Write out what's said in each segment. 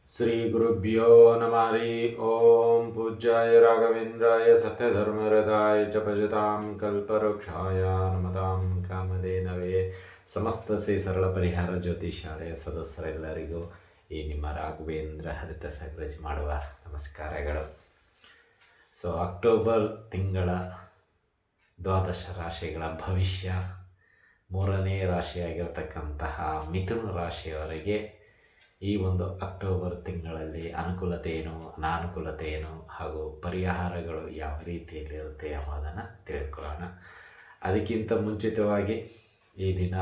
ಶ್ರೀ ಗುರುಭ್ಯೋ ನಮಃ ಹರಿ ಓಂ ಪೂಜ್ಯಾಯ ರಾಘವೇಂದ್ರಾಯ ಸತ್ಯಧರ್ಮರಥಾಯ ಚ ಭಜತಾಂ ಕಲ್ಪವೃಕ್ಷಾಯ ನಮತಾಂ ಕಾಮಧೇನವೇ. ಸಮಸ್ತ ಶ್ರೀ ಸರಳ ಪರಿಹಾರ ಜ್ಯೋತಿಷಾಲಯ ಸದಸ್ಯರೆಲ್ಲರಿಗೂ ಈ ನಿಮ್ಮ ರಾಘವೇಂದ್ರ ಹರಿತ ಸಗ್ರಜ್ ಮಾಡುವ ನಮಸ್ಕಾರಗಳು. ಅಕ್ಟೋಬರ್ ತಿಂಗಳ ದ್ವಾದಶ ರಾಶಿಗಳ ಭವಿಷ್ಯ, ಮೂರನೇ ರಾಶಿಯಾಗಿರತಕ್ಕಂತಹ ಮಿಥುನ ರಾಶಿಯವರೆಗೆ ಈ ಒಂದು ಅಕ್ಟೋಬರ್ ತಿಂಗಳಲ್ಲಿ ಅನುಕೂಲತೆ ಏನು, ಅನಾನುಕೂಲತೆ ಏನು ಹಾಗೂ ಪರಿಹಾರಗಳು ಯಾವ ರೀತಿಯಲ್ಲಿರುತ್ತೆ ಎಂಬುದನ್ನು ತಿಳಿದುಕೊಳ್ಳೋಣ. ಅದಕ್ಕಿಂತ ಮುಂಚಿತವಾಗಿ ಈ ದಿನ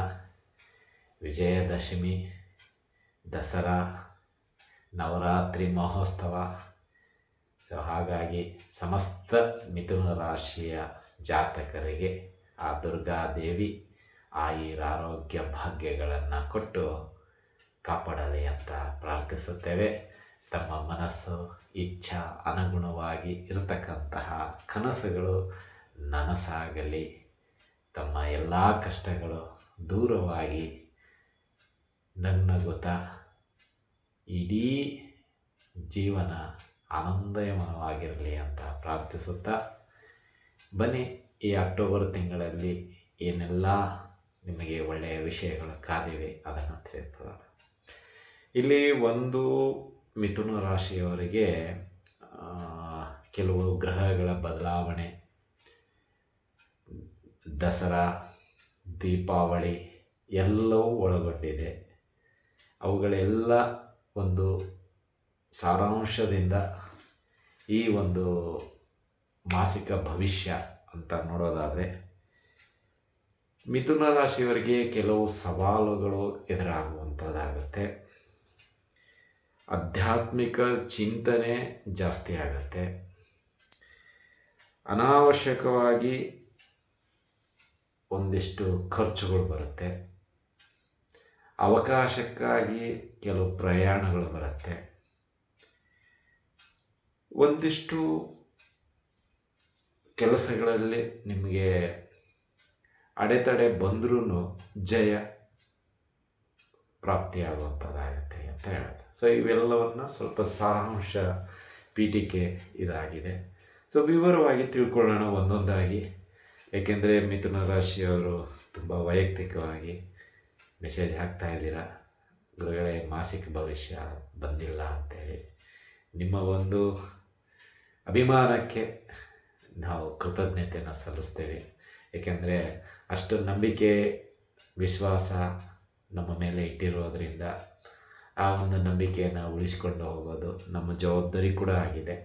ವಿಜಯದಶಮಿ, ದಸರಾ, ನವರಾತ್ರಿ ಮಹೋತ್ಸವ. ಹಾಗಾಗಿ ಸಮಸ್ತ ಮಿಥುನ ರಾಶಿಯ ಜಾತಕರಿಗೆ ಆ ದುರ್ಗಾದೇವಿ ಆಯುರಾರೋಗ್ಯ ಭಾಗ್ಯಗಳನ್ನು ಕೊಟ್ಟು ಕಾಪಾಡಲಿ ಅಂತ ಪ್ರಾರ್ಥಿಸುತ್ತೇವೆ. ತಮ್ಮ ಮನಸ್ಸು ಇಚ್ಛಾ ಅನುಗುಣವಾಗಿ ಇರತಕ್ಕಂತಹ ಕನಸುಗಳು ನನಸಾಗಲಿ, ತಮ್ಮ ಎಲ್ಲ ಕಷ್ಟಗಳು ದೂರವಾಗಿ ನಗುತ್ತಾ ಇಡೀ ಜೀವನ ಆನಂದಮಯವಾಗಿರಲಿ ಅಂತ ಪ್ರಾರ್ಥಿಸುತ್ತಾ, ಬನ್ನಿ ಈ ಅಕ್ಟೋಬರ್ ತಿಂಗಳಲ್ಲಿ ಏನೆಲ್ಲ ನಿಮಗೆ ಒಳ್ಳೆಯ ವಿಷಯಗಳು ಕಾದಿವೆ ಅದನ್ನು ತಿಳಿದುಕೊಳ್ಳೋಣ. ಇಲ್ಲಿ ಒಂದು ಮಿಥುನ ರಾಶಿಯವರಿಗೆ ಕೆಲವು ಗ್ರಹಗಳ ಬದಲಾವಣೆ, ದಸರಾ, ದೀಪಾವಳಿ ಎಲ್ಲವೂ ಒಳಗೊಂಡಿದೆ. ಅವುಗಳೆಲ್ಲ ಒಂದು ಸಾರಾಂಶದಿಂದ ಈ ಒಂದು ಮಾಸಿಕ ಭವಿಷ್ಯ ಅಂತ ನೋಡೋದಾದರೆ, ಮಿಥುನ ರಾಶಿಯವರಿಗೆ ಕೆಲವು ಸವಾಲುಗಳು ಎದುರಾಗುವಂಥದ್ದಾಗುತ್ತೆ. ಆಧ್ಯಾತ್ಮಿಕ ಚಿಂತನೆ ಜಾಸ್ತಿ ಆಗುತ್ತೆ. ಅನಾವಶ್ಯಕವಾಗಿ ಒಂದಿಷ್ಟು ಖರ್ಚುಗಳು ಬರುತ್ತೆ. ಅವಕಾಶಕ್ಕಾಗಿ ಕೆಲವು ಪ್ರಯಾಣಗಳು ಬರುತ್ತೆ. ಒಂದಿಷ್ಟು ಕೆಲಸಗಳಲ್ಲಿ ನಿಮಗೆ ಅಡೆತಡೆ ಬಂದ್ರೂ ಜಯ ಪ್ರಾಪ್ತಿಯಾಗುವಂಥದ್ದಾಗುತ್ತೆ ಅಂತ ಹೇಳೋದು. ಇವೆಲ್ಲವನ್ನು ಸ್ವಲ್ಪ ಸಾರಾಂಶ ಪೀಠಿಕೆ ಇದಾಗಿದೆ. ವಿವರವಾಗಿ ತಿಳ್ಕೊಳ್ಳೋಣ ಒಂದೊಂದಾಗಿ. ಏಕೆಂದರೆ ಮಿಥುನ ರಾಶಿಯವರು ತುಂಬ ವೈಯಕ್ತಿಕವಾಗಿ ಮೆಸೇಜ್ ಹಾಕ್ತಾ ಇದ್ದೀರಾ, ಗುರುಗಳೇ ಮಾಸಿಕ ಭವಿಷ್ಯ ಬಂದಿಲ್ಲ ಅಂತೇಳಿ. ನಿಮ್ಮ ಒಂದು ಅಭಿಮಾನಕ್ಕೆ ನಾವು ಕೃತಜ್ಞತೆಯನ್ನು ಸಲ್ಲಿಸ್ತೇವೆ. ಏಕೆಂದರೆ ಅಷ್ಟು ನಂಬಿಕೆ ವಿಶ್ವಾಸ ನಮ್ಮ ಮೇಲೆ ಇಟ್ಟಿರೋದರಿಂದ ಆ ಒಂದು ನಂಬಿಕೆಯನ್ನು ಉಳಿಸಿಕೊಂಡು ಹೋಗೋದು ನಮ್ಮ ಜವಾಬ್ದಾರಿ ಕೂಡ ಆಗಿದೆ.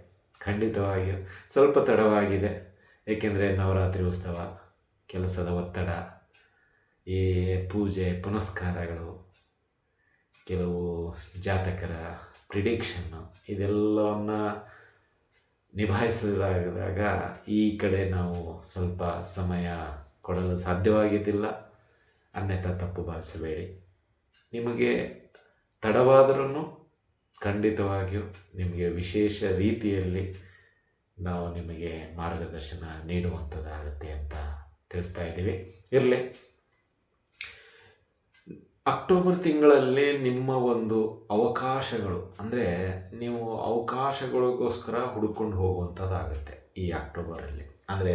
ಖಂಡಿತವಾಗಿಯೂ ಸ್ವಲ್ಪ ತಡವಾಗಿದೆ, ಏಕೆಂದರೆ ನವರಾತ್ರಿ ಉತ್ಸವ, ಕೆಲಸದ ಒತ್ತಡ, ಈ ಪೂಜೆ ಪುನಸ್ಕಾರಗಳು, ಕೆಲವು ಜಾತಕರ ಪ್ರಿಡಿಕ್ಷನ್ನು, ಇದೆಲ್ಲವನ್ನು ನಿಭಾಯಿಸಿದಾಗ ಈ ಕಡೆ ನಾವು ಸ್ವಲ್ಪ ಸಮಯ ಕೊಡಲು ಸಾಧ್ಯವಾಗಿದ್ದಿಲ್ಲ. ಅನ್ಯಥಾ ತಪ್ಪು ಭಾವಿಸಬೇಡಿ. ನಿಮಗೆ ತಡವಾದರೂ ಖಂಡಿತವಾಗಿಯೂ ನಿಮಗೆ ವಿಶೇಷ ರೀತಿಯಲ್ಲಿ ನಾವು ನಿಮಗೆ ಮಾರ್ಗದರ್ಶನ ನೀಡುವಂಥದ್ದಾಗುತ್ತೆ ಅಂತ ತಿಳಿಸ್ತಾ ಇದ್ದೀವಿ. ಇರಲಿ, ಅಕ್ಟೋಬರ್ ತಿಂಗಳಲ್ಲಿ ನಿಮ್ಮ ಒಂದು ಅವಕಾಶಗಳು, ಅಂದರೆ ನೀವು ಅವಕಾಶಗಳಿಗೋಸ್ಕರ ಹುಡ್ಕೊಂಡು ಹೋಗುವಂಥದ್ದಾಗುತ್ತೆ ಈ ಅಕ್ಟೋಬರಲ್ಲಿ. ಅಂದರೆ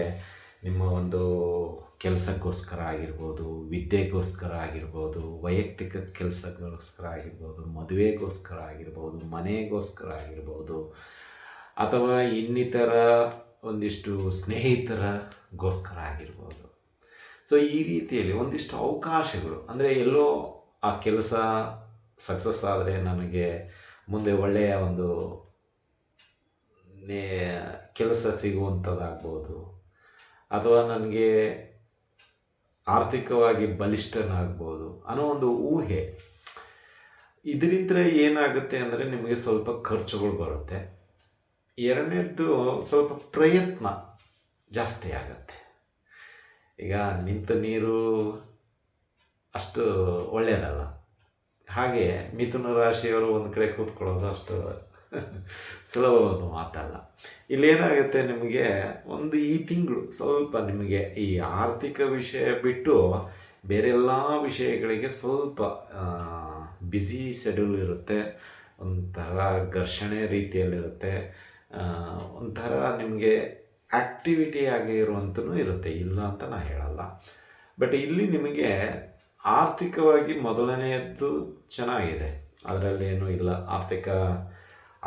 ನಿಮ್ಮ ಒಂದು ಕೆಲಸಕ್ಕೋಸ್ಕರ ಆಗಿರ್ಬೋದು, ವಿದ್ಯೆಗೋಸ್ಕರ ಆಗಿರ್ಬೋದು, ವೈಯಕ್ತಿಕ ಕೆಲಸಗೋಸ್ಕರ ಆಗಿರ್ಬೋದು, ಮದುವೆಗೋಸ್ಕರ ಆಗಿರ್ಬೋದು, ಮನೆಗೋಸ್ಕರ ಆಗಿರ್ಬೋದು, ಅಥವಾ ಇನ್ನಿತರ ಒಂದಿಷ್ಟು ಸ್ನೇಹಿತರಗೋಸ್ಕರ ಆಗಿರ್ಬೋದು. ಈ ರೀತಿಯಲ್ಲಿ ಒಂದಿಷ್ಟು ಅವಕಾಶಗಳು, ಅಂದರೆ ಎಲ್ಲೋ ಆ ಕೆಲಸ ಸಕ್ಸಸ್ ಆದರೆ ನನಗೆ ಮುಂದೆ ಒಳ್ಳೆಯ ಒಂದು ಕೆಲಸ ಸಿಗುವಂಥದ್ದಾಗ್ಬೋದು, ಅಥವಾ ನನಗೆ ಆರ್ಥಿಕವಾಗಿ ಬಲಿಷ್ಠನಾಗ್ಬೋದು ಅನ್ನೋ ಒಂದು ಊಹೆ. ಇದರಿಂದ ಏನಾಗುತ್ತೆ ಅಂದರೆ ನಿಮಗೆ ಸ್ವಲ್ಪ ಖರ್ಚುಗಳು ಬರುತ್ತೆ. ಎರಡನೇದ್ದು, ಸ್ವಲ್ಪ ಪ್ರಯತ್ನ ಜಾಸ್ತಿ ಆಗುತ್ತೆ. ಈಗ ನಿಂತ ನೀರು ಅಷ್ಟು ಒಳ್ಳೆಯದಲ್ಲ. ಹಾಗೆ ಮಿಥುನ ರಾಶಿಯವರು ಒಂದು ಕಡೆ ಕೂತ್ಕೊಳ್ಳೋದು ಅಷ್ಟು ಸುಲಭವಾದ ಮಾತಲ್ಲ. ಇಲ್ಲೇನಾಗುತ್ತೆ, ನಿಮಗೆ ಒಂದು ಈ ತಿಂಗಳು ಸ್ವಲ್ಪ ನಿಮಗೆ ಈ ಆರ್ಥಿಕ ವಿಷಯ ಬಿಟ್ಟು ಬೇರೆಲ್ಲ ವಿಷಯಗಳಿಗೆ ಸ್ವಲ್ಪ ಬ್ಯುಸಿ ಶೆಡ್ಯೂಲ್ ಇರುತ್ತೆ. ಒಂಥರ ಘರ್ಷಣೆ ರೀತಿಯಲ್ಲಿರುತ್ತೆ. ಒಂಥರ ನಿಮಗೆ ಆ್ಯಕ್ಟಿವಿಟಿ ಆಗಿ ಇರುವಂತನೂ ಇರುತ್ತೆ, ಇಲ್ಲ ಅಂತ ನಾನು ಹೇಳಲ್ಲ. ಬಟ್ ಇಲ್ಲಿ ನಿಮಗೆ ಆರ್ಥಿಕವಾಗಿ ಮೊದಲನೆಯದ್ದು ಚೆನ್ನಾಗಿದೆ, ಅದರಲ್ಲೇನೂ ಇಲ್ಲ. ಆರ್ಥಿಕ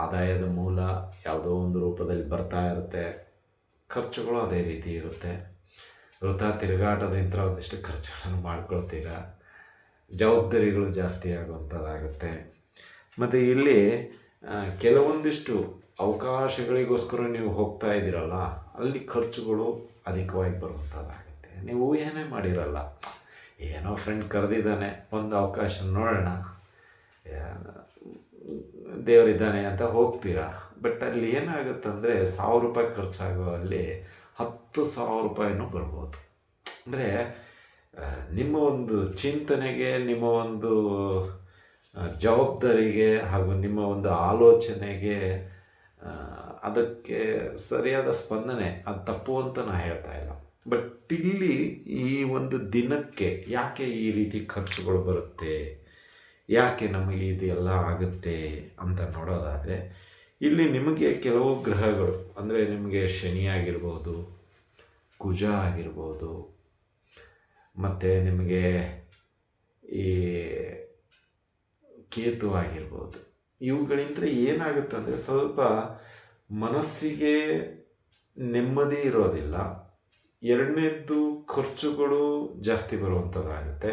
ಆದಾಯದ ಮೂಲ ಯಾವುದೋ ಒಂದು ರೂಪದಲ್ಲಿ ಬರ್ತಾ ಇರುತ್ತೆ, ಖರ್ಚುಗಳು ಅದೇ ರೀತಿ ಇರುತ್ತೆ. ವೃಥಾ ತಿರುಗಾಟದಿಂದ ಒಂದಿಷ್ಟು ಖರ್ಚುಗಳನ್ನು ಮಾಡ್ಕೊಳ್ತೀರ, ಜವಾಬ್ದಾರಿಗಳು ಜಾಸ್ತಿ ಆಗುವಂಥದ್ದಾಗುತ್ತೆ. ಮತ್ತು ಇಲ್ಲಿ ಕೆಲವೊಂದಿಷ್ಟು ಅವಕಾಶಗಳಿಗೋಸ್ಕರ ನೀವು ಹೋಗ್ತಾ ಇದ್ದೀರಲ್ಲ, ಅಲ್ಲಿ ಖರ್ಚುಗಳು ಅಧಿಕವಾಗಿ ಬರುವಂಥದ್ದಾಗುತ್ತೆ. ನೀವು ಏನೇ ಮಾಡಿರಲ್ಲ, ಏನೋ ಫ್ರೆಂಡ್ ಕರೆದಿದ್ದಾನೆ, ಒಂದು ಅವಕಾಶ ನೋಡೋಣ, ದೇವರಿದ್ದಾನೆ ಅಂತ ಹೋಗ್ತೀರಾ. ಬಟ್ ಅಲ್ಲಿ ಏನಾಗುತ್ತಂದರೆ 1,000 ರೂಪಾಯಿ ಖರ್ಚಾಗುವಲ್ಲಿ 10,000 ರೂಪಾಯಿನೂ ಬರ್ಬೋದು. ಅಂದರೆ ನಿಮ್ಮ ಒಂದು ಚಿಂತನೆಗೆ, ನಿಮ್ಮ ಒಂದು ಜವಾಬ್ದಾರಿಗೆ ಹಾಗೂ ನಿಮ್ಮ ಒಂದು ಆಲೋಚನೆಗೆ ಅದಕ್ಕೆ ಸರಿಯಾದ ಸ್ಪಂದನೆ ಅದು ತಪ್ಪು ಅಂತ ನಾನು ಹೇಳ್ತಾ ಇಲ್ಲ. ಬಟ್ ಇಲ್ಲಿ ಈ ಒಂದು ದಿನಕ್ಕೆ ಯಾಕೆ ಈ ರೀತಿ ಖರ್ಚುಗಳು ಬರುತ್ತೆ, ಯಾಕೆ ನಮಗೆ ಇದೆಲ್ಲ ಆಗುತ್ತೆ ಅಂತ ನೋಡೋದಾದರೆ, ಇಲ್ಲಿ ನಿಮಗೆ ಕೆಲವು ಗ್ರಹಗಳು, ಅಂದರೆ ನಿಮಗೆ ಶನಿ ಆಗಿರ್ಬೋದು, ಕುಜ ಆಗಿರ್ಬೋದು, ಮತ್ತು ನಿಮಗೆ ಈ ಕೇತು ಆಗಿರ್ಬೋದು, ಇವುಗಳಿಂದ ಏನಾಗುತ್ತೆ ಅಂದರೆ ಸ್ವಲ್ಪ ಮನಸ್ಸಿಗೆ ನೆಮ್ಮದಿ ಇರೋದಿಲ್ಲ. ಎರಡನೇದ್ದು ಖರ್ಚುಗಳು ಜಾಸ್ತಿ ಬರುವಂಥದ್ದಾಗುತ್ತೆ.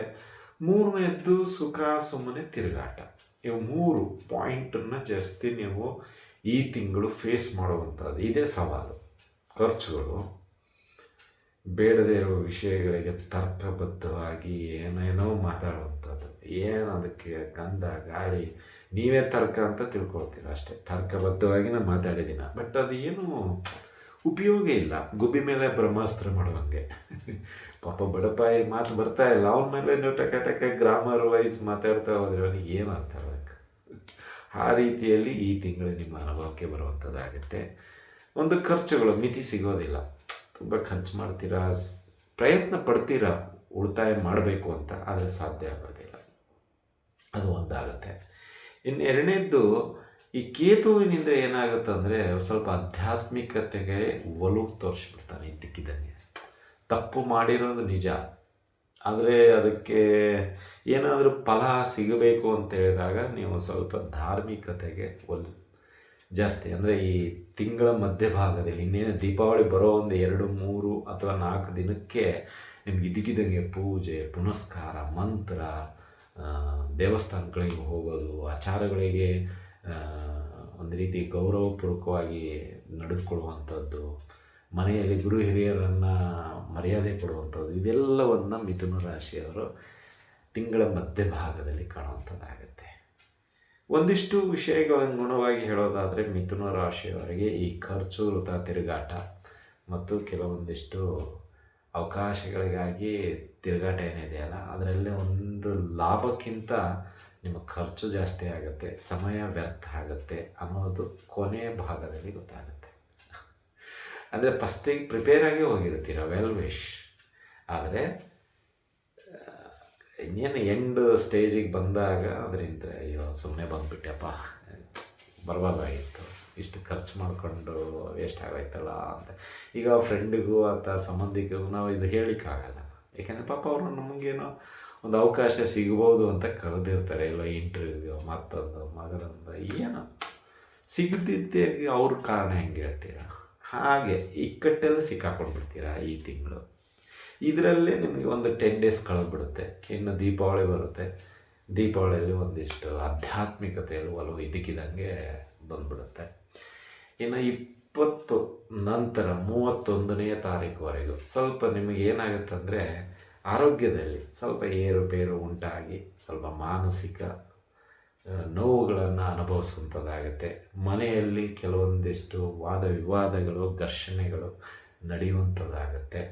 ಮೂರನೇದ್ದು ಸುಖ ಸುಮ್ಮನೆ ತಿರುಗಾಟ. ಇವು 3 ಪಾಯಿಂಟನ್ನು ಜಾಸ್ತಿ ನೀವು ಈ ತಿಂಗಳು ಫೇಸ್ ಮಾಡುವಂಥದ್ದು. ಇದೇ ಸವಾಲು. ಖರ್ಚುಗಳು, ಬೇಡದೇ ಇರೋ ವಿಷಯಗಳಿಗೆ ತರ್ಕಬದ್ಧವಾಗಿ ಏನೇನೋ ಮಾತಾಡುವಂಥದ್ದು. ಏನು ಅದಕ್ಕೆ ಗಂಧ ಗಾಳಿ, ನೀವೇ ತರ್ಕ ಅಂತ ತಿಳ್ಕೊಳ್ತೀರ ಅಷ್ಟೇ. ತರ್ಕಬದ್ಧವಾಗಿ ನಾನು ಮಾತಾಡಿದ್ದೀನಿ, ಬಟ್ ಅದು ಏನು ಉಪಯೋಗ ಇಲ್ಲ. ಗುಬ್ಬಿ ಮೇಲೆ ಬ್ರಹ್ಮಾಸ್ತ್ರ ಮಾಡುವಂಗೆ. ಪಾಪ ಬಡಪಾಯಿ ಮಾತು ಬರ್ತಾ ಇಲ್ಲ, ಅವನ ಮೇಲೆ ನೀವು ಟಕ ಗ್ರಾಮರ್ ವೈಸ್ ಮಾತಾಡ್ತಾ ಹೋದ್ರೆ ಅವನಿಗೆ ಏನು ಅರ್ಥ ಆಗಬೇಕು. ಆ ರೀತಿಯಲ್ಲಿ ಈ ತಿಂಗಳು ನಿಮ್ಮ ಅನುಭವಕ್ಕೆ ಬರುವಂಥದ್ದಾಗುತ್ತೆ. ಒಂದು ಖರ್ಚುಗಳು ಮಿತಿ ಸಿಗೋದಿಲ್ಲ, ತುಂಬ ಖರ್ಚು ಮಾಡ್ತೀರಾ, ಪ್ರಯತ್ನ ಪಡ್ತೀರಾ ಉಳಿತಾಯ ಮಾಡಬೇಕು ಅಂತ, ಆದರೆ ಸಾಧ್ಯ ಆಗೋದಿಲ್ಲ. ಅದು ಒಂದಾಗುತ್ತೆ. ಇನ್ನು ಎರಡನೇದ್ದು, ಈ ಕೇತುವಿನಿಂದ ಏನಾಗುತ್ತೆ ಅಂದರೆ ಸ್ವಲ್ಪ ಆಧ್ಯಾತ್ಮಿಕತೆಗೆ ಒಲವು ತೋರಿಸ್ಬಿಡ್ತಾನೆ ಇದ್ದಕ್ಕಿದ್ದಂಗೆ. ತಪ್ಪು ಮಾಡಿರೋದು ನಿಜ, ಆದರೆ ಅದಕ್ಕೆ ಏನಾದರೂ ಫಲ ಸಿಗಬೇಕು ಅಂತ ಹೇಳಿದಾಗ ನೀವು ಸ್ವಲ್ಪ ಧಾರ್ಮಿಕತೆಗೆ ಒಲವು ಜಾಸ್ತಿ. ಅಂದರೆ ಈ ತಿಂಗಳ ಮಧ್ಯಭಾಗದಲ್ಲಿ ಇನ್ನೇನು ದೀಪಾವಳಿ ಬರೋ ಒಂದು 2, 3 ಅಥವಾ 4 ದಿನಕ್ಕೆ ನಿಮ್ಗೆ ಇದ್ದಕ್ಕಿದ್ದಂಗೆ ಪೂಜೆ ಪುನಸ್ಕಾರ, ಮಂತ್ರ, ದೇವಸ್ಥಾನಗಳಿಗೆ ಹೋಗೋದು, ಆಚಾರಗಳಿಗೆ ಒಂದು ರೀತಿ ಗೌರವಪೂರ್ವಕವಾಗಿ ನಡೆದುಕೊಳ್ಳುವಂಥದ್ದು, ಮನೆಯಲ್ಲಿ ಗುರು ಹಿರಿಯರನ್ನು ಮರ್ಯಾದೆ ಕೊಡುವಂಥದ್ದು, ಇದೆಲ್ಲವನ್ನು ಮಿಥುನ ರಾಶಿಯವರು ತಿಂಗಳ ಮಧ್ಯಭಾಗದಲ್ಲಿ ಕಾಣುವಂಥದ್ದಾಗುತ್ತೆ. ಒಂದಿಷ್ಟು ವಿಷಯಗಳನುಗುಣವಾಗಿ ಹೇಳೋದಾದರೆ ಮಿಥುನ ರಾಶಿಯವರಿಗೆ ಈ ಖರ್ಚು, ವೃಥಾ ತಿರುಗಾಟ ಮತ್ತು ಕೆಲವೊಂದಿಷ್ಟು ಅವಕಾಶಗಳಿಗಾಗಿ ತಿರುಗಾಟ ಏನಿದೆಯಲ್ಲ, ಅದರಲ್ಲೇ ಒಂದು ಲಾಭಕ್ಕಿಂತ ನಿಮ್ಮ ಖರ್ಚು ಜಾಸ್ತಿ ಆಗುತ್ತೆ, ಸಮಯ ವ್ಯರ್ಥ ಆಗುತ್ತೆ ಅನ್ನೋದು ಕೊನೆಯ ಭಾಗದಲ್ಲಿ ಗೊತ್ತಾಗುತ್ತೆ. ಅಂದರೆ ಫಸ್ಟಿಗೆ ಪ್ರಿಪೇರಾಗಿ ಹೋಗಿರ್ತೀರ, ವೆಲ್ ವಿಶ್, ಆದರೆ ಇನ್ನೇನು ಎಂಡ್ ಸ್ಟೇಜಿಗೆ ಬಂದಾಗ ಅದರಿಂದ ಅಯ್ಯೋ ಸುಮ್ಮನೆ ಬಂದುಬಿಟ್ಟೆಪ್ಪ, ಬರಬಾರ್ದಾಗಿತ್ತು, ಇಷ್ಟು ಖರ್ಚು ಮಾಡಿಕೊಂಡು ಎಷ್ಟಾಗೈತಲ್ಲ ಅಂತ. ಈಗ ಫ್ರೆಂಡಿಗೂ ಅಥವಾ ಸಂಬಂಧಿಕರಿಗೂ ನಾವು ಇದು ಹೇಳಿಕ್ಕಾಗಲ್ಲ, ಏಕೆಂದರೆ ಪಾಪ ಅವರು ನಮಗೇನೋ ಒಂದು ಅವಕಾಶ ಸಿಗ್ಬೋದು ಅಂತ ಕರೆದಿರ್ತಾರೆ, ಎಲ್ಲೋ ಇಂಟರ್ವ್ಯೂ ಮತ್ತೊಂದು ಮಗನೊಂದು, ಏನೋ ಸಿಗದಿದ್ದೇ ಅವ್ರ ಕಾರಣ ಹೆಂಗೆ ಹೇಳ್ತೀರ. ಹಾಗೆ ಇಕ್ಕಟ್ಟೆಲ್ಲ ಸಿಕ್ಕಾಕೊಂಡ್ಬಿಡ್ತೀರ ಈ ತಿಂಗಳು. ಇದರಲ್ಲೇ ನಿಮಗೆ ಒಂದು 10 ಡೇಸ್ ಕಳೆದ್ಬಿಡುತ್ತೆ. ಇನ್ನು ದೀಪಾವಳಿ ಬರುತ್ತೆ, ದೀಪಾವಳಿಯಲ್ಲಿ ಒಂದಿಷ್ಟು ಆಧ್ಯಾತ್ಮಿಕತೆಯಲ್ಲಿ ಒಲವು ಇದ್ದಕ್ಕಿದ್ದಂಗೆ ಬಂದ್ಬಿಡುತ್ತೆ. ಇನ್ನು 20 ನಂತರ 31ನೇ ತಾರೀಕುವರೆಗೂ ಸ್ವಲ್ಪ ನಿಮಗೆ ಏನಾಗುತ್ತೆ ಅಂದರೆ ಆರೋಗ್ಯದಲ್ಲಿ ಸ್ವಲ್ಪ ಏರುಪೇರು ಉಂಟಾಗಿ ಸ್ವಲ್ಪ ಮಾನಸಿಕ ನೋವುಗಳನ್ನು ಅನುಭವಿಸುವಂಥದ್ದಾಗುತ್ತೆ. ಮನೆಯಲ್ಲಿ ಕೆಲವೊಂದಿಷ್ಟು ವಾದ ವಿವಾದಗಳು, ಘರ್ಷಣೆಗಳು ನಡೆಯುವಂಥದ್ದಾಗುತ್ತೆ.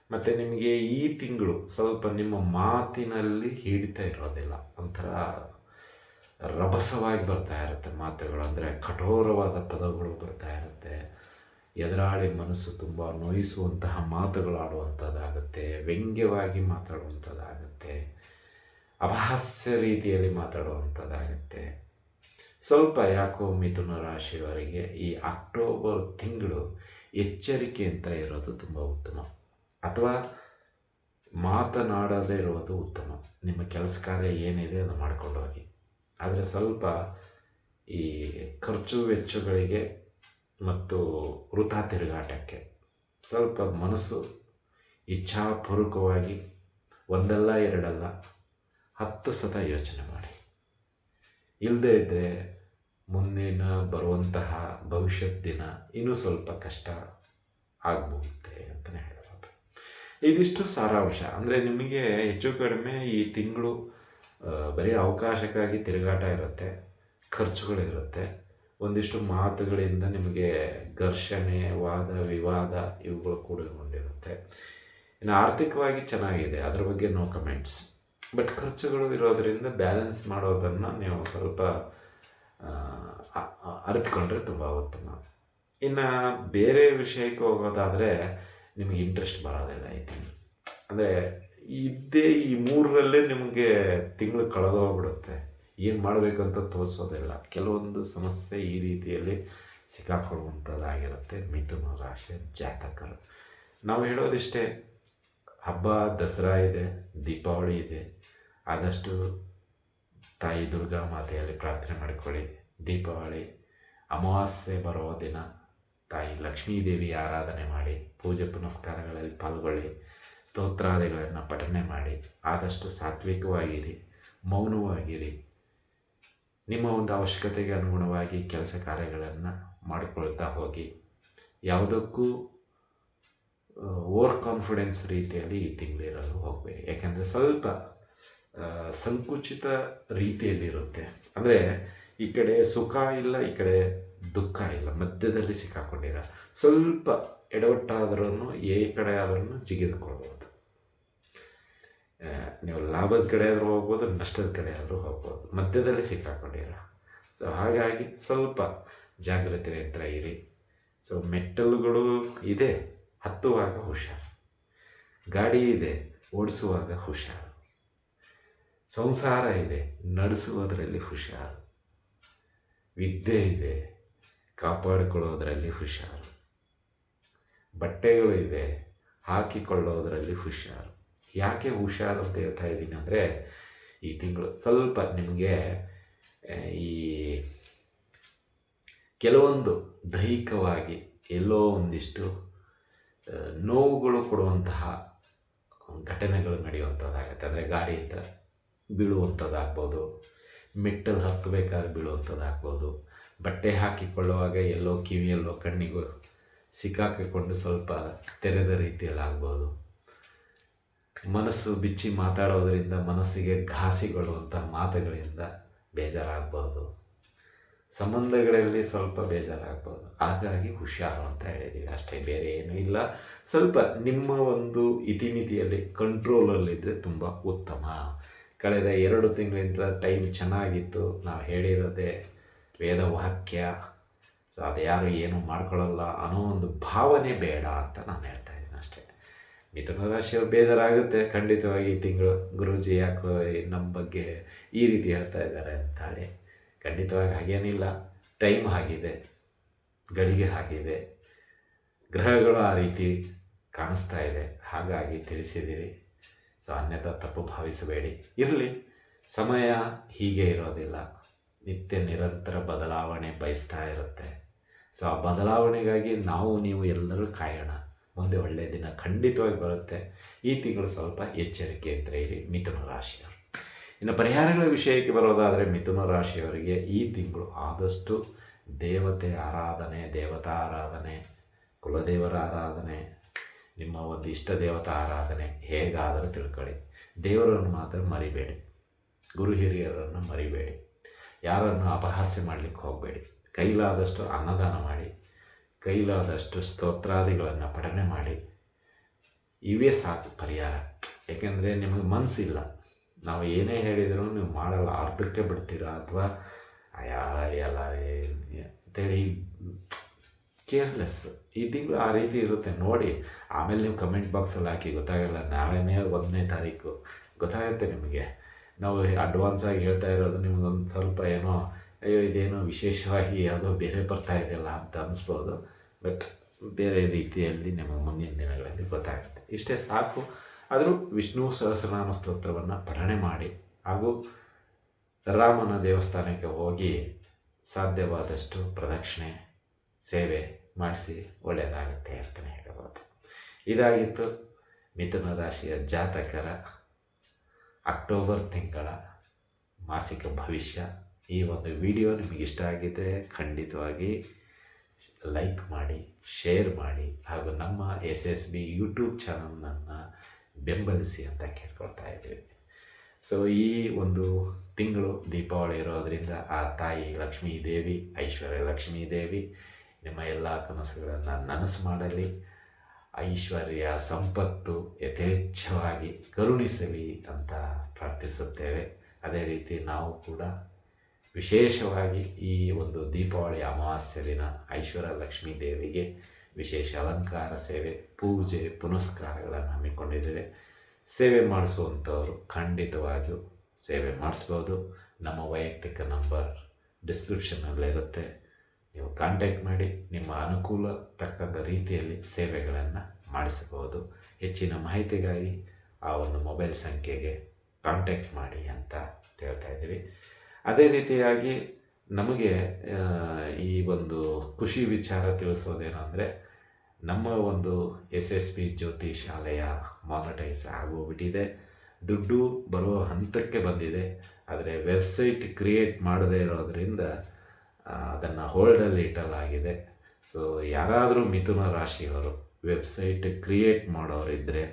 ಮತ್ತು ನಿಮಗೆ ಈ ತಿಂಗಳು ಸ್ವಲ್ಪ ನಿಮ್ಮ ಮಾತಿನಲ್ಲಿ ಹಿಡಿತ ಇರೋದಿಲ್ಲ, ಒಂಥರ ರಭಸವಾಗಿ ಬರ್ತಾ ಇರುತ್ತೆ ಮಾತುಗಳು, ಅಂದರೆ ಕಠೋರವಾದ ಪದಗಳು ಬರ್ತಾ ಇರುತ್ತೆ. ಎದುರಾಳಿ ಮನಸ್ಸು ತುಂಬ ನೋಯಿಸುವಂತಹ ಮಾತುಗಳು ಆಡುವಂಥದ್ದಾಗುತ್ತೆ, ವ್ಯಂಗ್ಯವಾಗಿ ಮಾತಾಡುವಂಥದ್ದಾಗುತ್ತೆ, ಅಪಹಾಸ್ಯ ರೀತಿಯಲ್ಲಿ ಮಾತಾಡುವಂಥದ್ದಾಗುತ್ತೆ. ಸ್ವಲ್ಪ ಯಾಕೋ ಮಿಥುನ ರಾಶಿಯವರಿಗೆ ಈ ಅಕ್ಟೋಬರ್ ತಿಂಗಳು ಎಚ್ಚರಿಕೆಯಿಂದ ಇರೋದು ತುಂಬ ಉತ್ತಮ, ಅಥವಾ ಮಾತನಾಡದೇ ಇರುವುದು ಉತ್ತಮ. ನಿಮ್ಮ ಕೆಲಸ ಕಾರ್ಯ ಏನಿದೆ ಅದು ಮಾಡ್ಕೊಂಡು ಹೋಗಿ. ಆದರೆ ಸ್ವಲ್ಪ ಈ ಖರ್ಚು ವೆಚ್ಚಗಳಿಗೆ ಮತ್ತು ವೃಥಾ ತಿರುಗಾಟಕ್ಕೆ ಸ್ವಲ್ಪ ಮನಸ್ಸು ಇಚ್ಛಾಪೂರ್ವಕವಾಗಿ ಒಂದಲ್ಲ ಎರಡಲ್ಲ 10 ಸತ ಯೋಚನೆ ಮಾಡಿ. ಇಲ್ಲದೇ ಇದ್ದರೆ ಮುಂದಿನ ಬರುವಂತಹ ಭವಿಷ್ಯದ ದಿನ ಇನ್ನೂ ಸ್ವಲ್ಪ ಕಷ್ಟ ಆಗ್ಬೋಗುತ್ತೆ ಅಂತಲೇ ಹೇಳ್ಬೋದು. ಇದಿಷ್ಟು ಸಾರಾಂಶ. ಅಂದರೆ ನಿಮಗೆ ಹೆಚ್ಚು ಕಡಿಮೆ ಈ ತಿಂಗಳು ಬರೀ ಅವಕಾಶಕ್ಕಾಗಿ ತಿರುಗಾಟ ಇರುತ್ತೆ, ಖರ್ಚುಗಳಿರುತ್ತೆ, ಒಂದಿಷ್ಟು ಮಾತುಗಳಿಂದ ನಿಮಗೆ ಘರ್ಷಣೆ, ವಾದ ವಿವಾದ ಇವುಗಳು ಕೂಡಿಕೊಂಡಿರುತ್ತೆ. ಇನ್ನು ಆರ್ಥಿಕವಾಗಿ ಚೆನ್ನಾಗಿದೆ, ಅದ್ರ ಬಗ್ಗೆ ನೋ ಕಮೆಂಟ್ಸ್. ಬಟ್ ಖರ್ಚುಗಳು ಇರೋದರಿಂದ ಬ್ಯಾಲೆನ್ಸ್ ಮಾಡೋದನ್ನು ನೀವು ಸ್ವಲ್ಪ ಅರಿತುಕೊಂಡ್ರೆ ತುಂಬ ಉತ್ತಮ. ಇನ್ನು ಬೇರೆ ವಿಷಯಕ್ಕೆ ಹೋಗೋದಾದರೆ ನಿಮಗೆ ಇಂಟ್ರೆಸ್ಟ್ ಬರೋದಿಲ್ಲ ಈ ತಿಂಗಳು. ಅಂದರೆ ಇದ್ದೇ ಈ 3ರಲ್ಲೇ ನಿಮಗೆ ತಿಂಗಳು ಕಳೆದೋಗ್ಬಿಡುತ್ತೆ. ಏನು ಮಾಡಬೇಕಂತ ತೋರಿಸೋದಿಲ್ಲ. ಕೆಲವೊಂದು ಸಮಸ್ಯೆ ಈ ರೀತಿಯಲ್ಲಿ ಸಿಕ್ಕಾಕೊಳ್ಳುವಂಥದ್ದಾಗಿರುತ್ತೆ ಮಿಥುನ ರಾಶಿಯ ಜಾತಕರು. ನಾವು ಹೇಳೋದಿಷ್ಟೇ, ಹಬ್ಬ ದಸರಾ ಇದೆ, ದೀಪಾವಳಿ ಇದೆ. ಆದಷ್ಟು ತಾಯಿ ದುರ್ಗಾ ಮಾತೆಯಲ್ಲಿ ಪ್ರಾರ್ಥನೆ ಮಾಡಿಕೊಳ್ಳಿ. ದೀಪಾವಳಿ ಅಮಾವಾಸ್ಯೆ ಬರೋ ದಿನ ತಾಯಿ ಲಕ್ಷ್ಮೀದೇವಿ ಆರಾಧನೆ ಮಾಡಿ, ಪೂಜೆ ಪುನಸ್ಕಾರಗಳಲ್ಲಿ ಪಾಲ್ಗೊಳ್ಳಿ, ಸ್ತೋತ್ರಾದಿಗಳನ್ನು ಪಠನೆ ಮಾಡಿ. ಆದಷ್ಟು ಸಾತ್ವಿಕವಾಗಿರಿ, ಮೌನವಾಗಿರಿ. ನಿಮ್ಮ ಒಂದು ಅವಶ್ಯಕತೆಗೆ ಅನುಗುಣವಾಗಿ ಕೆಲಸ ಕಾರ್ಯಗಳನ್ನು ಮಾಡಿಕೊಳ್ತಾ ಹೋಗಿ. ಯಾವುದಕ್ಕೂ ಓವರ್ ಕಾನ್ಫಿಡೆನ್ಸ್ ರೀತಿಯಲ್ಲಿ ಈ ತಿಂಗಳಿರಲು ಹೋಗಬೇಡಿ. ಯಾಕೆಂದರೆ ಸ್ವಲ್ಪ ಸಂಕುಚಿತ ರೀತಿಯಲ್ಲಿರುತ್ತೆ. ಅಂದರೆ ಈ ಕಡೆ ಸುಖ ಇಲ್ಲ, ಈ ಕಡೆ ದುಃಖ ಇಲ್ಲ, ಮಧ್ಯದಲ್ಲಿ ಸಿಕ್ಕಾಕೊಂಡಿರ. ಸ್ವಲ್ಪ ಎಡವಟ್ಟಾದ್ರೂ ಏ ಕಡೆ ಆದ್ರೂ ಜಿಗಿದುಕೊಳ್ಬೋದು. ನೀವು ಲಾಭದ ಕಡೆ ಆದರೂ ಹೋಗ್ಬೋದು, ನಷ್ಟದ ಕಡೆ ಆದರೂ ಹೋಗ್ಬೋದು, ಮಧ್ಯದಲ್ಲಿ ಸಿಕ್ಕಾಕೊಂಡಿರ. ಸೊ ಹಾಗಾಗಿ ಸ್ವಲ್ಪ ಜಾಗ್ರತೆಯಿಂದ ಇರಿ. ಸೊ ಮೆಟ್ಟಲುಗಳು ಇದೆ, ಹತ್ತುವಾಗ ಹುಷಾರು. ಗಾಡಿ ಇದೆ, ಓಡಿಸುವಾಗ ಹುಷಾರು. ಸಂಸಾರ ಇದೆ, ನಡೆಸುವುದರಲ್ಲಿ ಹುಷಾರು. ವಿದ್ಯೆ ಇದೆ, ಕಾಪಾಡಿಕೊಳ್ಳೋದರಲ್ಲಿ ಹುಷಾರು. ಬಟ್ಟೆಗಳು ಇದೆ, ಹಾಕಿಕೊಳ್ಳೋದರಲ್ಲಿ ಹುಷಾರು. ಯಾಕೆ ಹುಷಾರು ಅಂತ ಹೇಳ್ತಾ ಇದ್ದೀನಿ ಅಂದರೆ, ಈ ತಿಂಗಳು ಸ್ವಲ್ಪ ನಿಮಗೆ ಈ ಕೆಲವೊಂದು ದೈಹಿಕವಾಗಿ ಎಲ್ಲೋ ಒಂದಿಷ್ಟು ನೋವುಗಳು ಕೊಡುವಂತಹ ಘಟನೆಗಳು ನಡೆಯುವಂಥದ್ದಾಗತ್ತೆ. ಅಂದರೆ ಗಾಡಿಯಿಂದ ಬೀಳುವಂಥದ್ದಾಗ್ಬೋದು, ಮೆಟ್ಟಲು ಹತ್ತಬೇಕಾದ್ರೆ ಬೀಳುವಂಥದ್ದಾಗ್ಬೋದು, ಬಟ್ಟೆ ಹಾಕಿಕೊಳ್ಳುವಾಗ ಎಲ್ಲೋ ಕಿವಿಯಲ್ಲೋ ಕಣ್ಣಿಗೂ ಸಿಕ್ಕಾಕಿಕೊಂಡು ಸ್ವಲ್ಪ ತೆರೆದ ರೀತಿಯಲ್ಲಿ ಆಗ್ಬೋದು. ಮನಸ್ಸು ಬಿಚ್ಚಿ ಮಾತಾಡೋದರಿಂದ ಮನಸ್ಸಿಗೆ ಘಾಸಿಗೊಳ್ಳುವಂಥ ಮಾತುಗಳಿಂದ ಬೇಜಾರಾಗ್ಬೋದು. ಸಂಬಂಧಗಳಲ್ಲಿ ಸ್ವಲ್ಪ ಬೇಜಾರಾಗ್ಬೋದು. ಹಾಗಾಗಿ ಹುಷಾರು ಅಂತ ಹೇಳಿದ್ದೀವಿ ಅಷ್ಟೇ, ಬೇರೆ ಏನೂ ಇಲ್ಲ. ಸ್ವಲ್ಪ ನಿಮ್ಮ ಒಂದು ಇತಿಮಿತಿಯಲ್ಲಿ ಕಂಟ್ರೋಲಲ್ಲಿದ್ದರೆ ತುಂಬ ಉತ್ತಮ. ಕಳೆದ 2 ತಿಂಗಳಿಂದ ಟೈಮ್ ಚೆನ್ನಾಗಿತ್ತು. ನಾವು ಹೇಳಿರೋದೇ ವೇದವಾಕ್ಯ. ಸೊ ಅದು ಯಾರು ಏನೂ ಮಾಡ್ಕೊಳ್ಳಲ್ಲ ಅನ್ನೋ ಒಂದು ಭಾವನೆ ಬೇಡ ಅಂತ ನಾನು ಹೇಳ್ತಾ ಇದ್ದೀನಿ ಅಷ್ಟೇ. ಮಿಥುನ ರಾಶಿಯವ್ರು ಬೇಜಾರಾಗುತ್ತೆ ಖಂಡಿತವಾಗಿ. ಈ ತಿಂಗಳು ಗುರೂಜಿ ಯಾಕೋ ನಮ್ಮ ಬಗ್ಗೆ ಈ ರೀತಿ ಹೇಳ್ತಾ ಇದ್ದಾರೆ ಅಂತಾಳೆ. ಖಂಡಿತವಾಗಿ ಹಾಗೇನಿಲ್ಲ. ಟೈಮ್ ಆಗಿದೆ, ಗಳಿಗೆ ಆಗಿದೆ, ಗ್ರಹಗಳು ಆ ರೀತಿ ಕಾಣಿಸ್ತಾ ಇದೆ, ಹಾಗಾಗಿ ತಿಳಿಸಿದ್ದೀವಿ. ಸೊ ಅನ್ಯಥಾ ತಪ್ಪು ಭಾವಿಸಬೇಡಿ. ಇರಲಿ, ಸಮಯ ಹೀಗೆ ಇರೋದಿಲ್ಲ, ನಿತ್ಯ ನಿರಂತರ ಬದಲಾವಣೆ ಬಯಸ್ತಾ ಇರುತ್ತೆ. ಸೊ ಆ ಬದಲಾವಣೆಗಾಗಿ ನೀವು ಎಲ್ಲರೂ ಕಾಯೋಣ. ಮುಂದೆ ಒಳ್ಳೆಯ ದಿನ ಖಂಡಿತವಾಗಿ ಬರುತ್ತೆ. ಈ ತಿಂಗಳು ಸ್ವಲ್ಪ ಎಚ್ಚರಿಕೆಯಿಂದ ಇರಿ ಮಿಥುನ ರಾಶಿಯವರು. ಇನ್ನು ಪರಿಹಾರಗಳ ವಿಷಯಕ್ಕೆ ಬರೋದಾದರೆ, ಮಿಥುನ ರಾಶಿಯವರಿಗೆ ಈ ತಿಂಗಳು ಆದಷ್ಟು ದೇವತೆ ಆರಾಧನೆ, ದೇವತಾ ಆರಾಧನೆ, ಕುಲದೇವರ ಆರಾಧನೆ, ನಿಮ್ಮ ಒಂದು ಇಷ್ಟ ದೇವತಾ ಆರಾಧನೆ ಹೇಗಾದರೂ ತಿಳ್ಕೊಳ್ಳಿ. ದೇವರನ್ನು ಮಾತ್ರ ಮರಿಬೇಡಿ, ಗುರು ಹಿರಿಯರನ್ನು ಮರಿಬೇಡಿ, ಯಾರನ್ನು ಅಪಹಾಸ್ಯ ಮಾಡಲಿಕ್ಕೆ ಹೋಗಬೇಡಿ. ಕೈಲಾದಷ್ಟು ಅನ್ನದಾನ ಮಾಡಿ, ಕೈಲಾದಷ್ಟು ಸ್ತೋತ್ರಾದಿಗಳನ್ನು ಪಠನೆ ಮಾಡಿ. ಇವೇ ಸಾಕು ಪರಿಹಾರ. ಏಕೆಂದರೆ ನಿಮಗೆ ಮನಸ್ಸಿಲ್ಲ, ನಾವು ಏನೇ ಹೇಳಿದರೂ ನೀವು ಮಾಡಲ್ಲ, ಅರ್ಧಕ್ಕೆ ಬಿಡ್ತೀರಾ, ಅಥವಾ ಎಲ್ಲ ಅಂತೇಳಿ ಕೇರ್ಲೆಸ್. ಈ ತಿಂಗಳು ಆ ರೀತಿ ಇರುತ್ತೆ ನೋಡಿ. ಆಮೇಲೆ ನೀವು ಕಮೆಂಟ್ ಬಾಕ್ಸಲ್ಲಿ ಹಾಕಿ, ಗೊತ್ತಾಗಲ್ಲ, ನಾಳೆನೇ 1ನೇ ತಾರೀಕು ಗೊತ್ತಾಗುತ್ತೆ ನಿಮಗೆ. ನಾವು ಅಡ್ವಾನ್ಸಾಗಿ ಹೇಳ್ತಾ ಇರೋದು ನಿಮ್ಗೊಂದು ಸ್ವಲ್ಪ ಏನೋ ಅಯ್ಯೋ ಇದೇನೋ ವಿಶೇಷವಾಗಿ ಯಾವುದೋ ಬೇರೆ ಬರ್ತಾ ಇದೆಯಲ್ಲ ಅಂತ ಅನಿಸ್ಬೋದು. ಬಟ್ ಬೇರೆ ರೀತಿಯಲ್ಲಿ ನಿಮಗೆ ಮುಂದಿನ ದಿನಗಳಲ್ಲಿ ಗೊತ್ತಾಗುತ್ತೆ. ಇಷ್ಟೇ ಸಾಕು. ಆದರೂ ವಿಷ್ಣು ಸಹಸ್ರನಾಮ ಸ್ತೋತ್ರವನ್ನು ಪಠಣೆ ಮಾಡಿ ಹಾಗೂ ರಾಮನ ದೇವಸ್ಥಾನಕ್ಕೆ ಹೋಗಿ ಸಾಧ್ಯವಾದಷ್ಟು ಪ್ರದಕ್ಷಿಣೆ ಸೇವೆ ಮಾಡಿಸಿ ಒಳ್ಳೆಯದಾಗುತ್ತೆ ಅಂತಲೇ ಹೇಳ್ಬೋದು. ಇದಾಗಿತ್ತು ಮಿಥುನ ರಾಶಿಯ ಜಾತಕರ ಅಕ್ಟೋಬರ್ ತಿಂಗಳ ಮಾಸಿಕ ಭವಿಷ್ಯ. ಈ ಒಂದು ವಿಡಿಯೋ ನಿಮಗೆ ಇಷ್ಟ ಆಗಿದ್ದರೆ ಖಂಡಿತವಾಗಿ ಲೈಕ್ ಮಾಡಿ, ಶೇರ್ ಮಾಡಿ ಹಾಗೂ ನಮ್ಮ SSB ಯೂಟ್ಯೂಬ್ ಚಾನಲ್ನನ್ನು ಬೆಂಬಲಿಸಿ ಅಂತ ಕೇಳ್ಕೊಳ್ತಾ ಇದ್ದೀವಿ. ಸೊ ಈ ಒಂದು ತಿಂಗಳು ದೀಪಾವಳಿ ಇರೋದರಿಂದ ಆ ತಾಯಿ ಲಕ್ಷ್ಮೀ ದೇವಿ, ಐಶ್ವರ್ಯ ಲಕ್ಷ್ಮೀ ದೇವಿ ನಿಮ್ಮ ಎಲ್ಲ ಕನಸುಗಳನ್ನು ನನಸು ಮಾಡಲಿ, ಐಶ್ವರ್ಯ ಸಂಪತ್ತು ಯಥೇಚ್ಛವಾಗಿ ಕರುಣಿಸಲಿ ಅಂತ ಪ್ರಾರ್ಥಿಸುತ್ತೇವೆ. ಅದೇ ರೀತಿ ನಾವು ಕೂಡ ವಿಶೇಷವಾಗಿ ಈ ಒಂದು ದೀಪಾವಳಿ ಅಮಾವಾಸ್ಯೆ ದಿನ ಐಶ್ವರ್ಯ ಲಕ್ಷ್ಮೀ ದೇವಿಗೆ ವಿಶೇಷ ಅಲಂಕಾರ ಸೇವೆ, ಪೂಜೆ ಪುನಸ್ಕಾರಗಳನ್ನು ಹಮ್ಮಿಕೊಂಡಿದ್ದೇವೆ. ಸೇವೆ ಮಾಡಿಸುವಂಥವರು ಖಂಡಿತವಾಗಿಯೂ ಸೇವೆ ಮಾಡಿಸ್ಬೋದು. ನಮ್ಮ ವೈಯಕ್ತಿಕ ನಂಬರ್ ಡಿಸ್ಕ್ರಿಪ್ಷನ್ನಲ್ಲಿರುತ್ತೆ. ನೀವು ಕಾಂಟ್ಯಾಕ್ಟ್ ಮಾಡಿ ನಿಮ್ಮ ಅನುಕೂಲ ತಕ್ಕಂಥ ರೀತಿಯಲ್ಲಿ ಸೇವೆಗಳನ್ನು ಮಾಡಿಸಬಹುದು. ಹೆಚ್ಚಿನ ಮಾಹಿತಿಗಾಗಿ ಆ ಒಂದು ಮೊಬೈಲ್ ಸಂಖ್ಯೆಗೆ ಕಾಂಟ್ಯಾಕ್ಟ್ ಮಾಡಿ ಅಂತ ಹೇಳ್ತಾ ಇದ್ದೀವಿ. ಅದೇ ರೀತಿಯಾಗಿ ನಮಗೆ ಈ ಒಂದು ಖುಷಿ ವಿಚಾರ ತಿಳಿಸೋದೇನು ಅಂದರೆ, ನಮ್ಮ ಒಂದು SSB ಜ್ಯೋತಿ ಶಾಲೆಯ ಮಾನಿಟೈಸ್ ಆಗೋಗ್ಬಿಟ್ಟಿದೆ. ದುಡ್ಡು ಬರುವ ಹಂತಕ್ಕೆ ಬಂದಿದೆ. ಆದರೆ ವೆಬ್ಸೈಟ್ ಕ್ರಿಯೇಟ್ ಮಾಡದೇ ಇರೋದರಿಂದ ಅದನ್ನು ಹೋಲ್ಡಲ್ಲಿ ಇಟ್ಟಲಾಗಿದೆ. ಸೊ ಯಾರಾದರೂ ಮಿಥುನ ರಾಶಿಯವರು ವೆಬ್ಸೈಟ್ ಕ್ರಿಯೇಟ್ ಮಾಡೋರಿದ್ದರೆ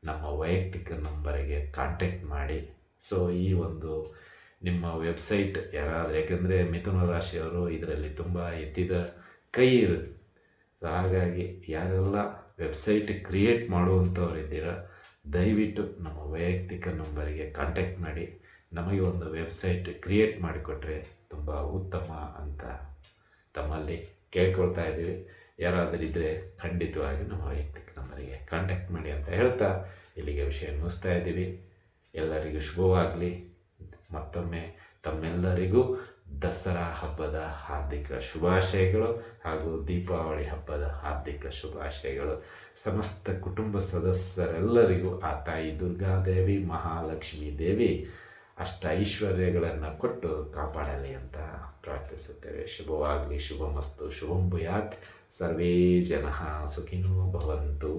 ನಮ್ಮ ವೈಯಕ್ತಿಕ ನಂಬರಿಗೆ ಕಾಂಟ್ಯಾಕ್ಟ್ ಮಾಡಿ. ಸೊ ಈ ಒಂದು ನಿಮ್ಮ ವೆಬ್ಸೈಟ್ ಯಾರಾದರೂ, ಯಾಕೆಂದರೆ ಮಿಥುನ ರಾಶಿಯವರು ಇದರಲ್ಲಿ ತುಂಬ ಎತ್ತಿದ ಕೈ ಇರುತ್ತೆ. ಸೊ ಹಾಗಾಗಿ ಯಾರೆಲ್ಲ ವೆಬ್ಸೈಟ್ ಕ್ರಿಯೇಟ್ ಮಾಡುವಂಥವ್ರಿದ್ದೀರ ದಯವಿಟ್ಟು ನಮ್ಮ ವೈಯಕ್ತಿಕ ನಂಬರಿಗೆ ಕಾಂಟ್ಯಾಕ್ಟ್ ಮಾಡಿ. ನಮಗೆ ಒಂದು ವೆಬ್ಸೈಟ್ ಕ್ರಿಯೇಟ್ ಮಾಡಿಕೊಟ್ರೆ ತುಂಬ ಉತ್ತಮ ಅಂತ ತಮ್ಮಲ್ಲಿ ಕೇಳ್ಕೊಳ್ತಾ ಇದ್ದೀವಿ. ಯಾರಾದರೂ ಇದ್ದರೆ ಖಂಡಿತವಾಗಿ ನಮ್ಮ ವೈಯಕ್ತಿಕ ನಂಬರಿಗೆ ಕಾಂಟ್ಯಾಕ್ಟ್ ಮಾಡಿ ಅಂತ ಹೇಳ್ತಾ ಇಲ್ಲಿಗೆ ವಿಷಯ ಮುಗಿಸ್ತಾ ಇದ್ದೀವಿ. ಎಲ್ಲರಿಗೂ ಶುಭವಾಗಲಿ. ಮತ್ತೊಮ್ಮೆ ತಮ್ಮೆಲ್ಲರಿಗೂ ದಸರಾ ಹಬ್ಬದ ಹಾರ್ದಿಕ ಶುಭಾಶಯಗಳು ಹಾಗೂ ದೀಪಾವಳಿ ಹಬ್ಬದ ಹಾರ್ದಿಕ ಶುಭಾಶಯಗಳು. ಸಮಸ್ತ ಕುಟುಂಬ ಸದಸ್ಯರೆಲ್ಲರಿಗೂ ಆ ತಾಯಿ ದುರ್ಗಾದೇವಿ, ಮಹಾಲಕ್ಷ್ಮೀ ದೇವಿ ಅಷ್ಟ ಐಶ್ವರ್ಯಗಳನ್ನು ಕೊಟ್ಟು ಕಾಪಾಡಲಿ ಅಂತ ಪ್ರಾರ್ಥಿಸುತ್ತೇವೆ. ಶುಭವಾಗಲಿ, ಶುಭಮಸ್ತು, ಶುಭಂ ಭೂಯಾತ್. ಸರ್ವೇ ಜನಃ ಸುಖಿನೋ ಭವಂತು.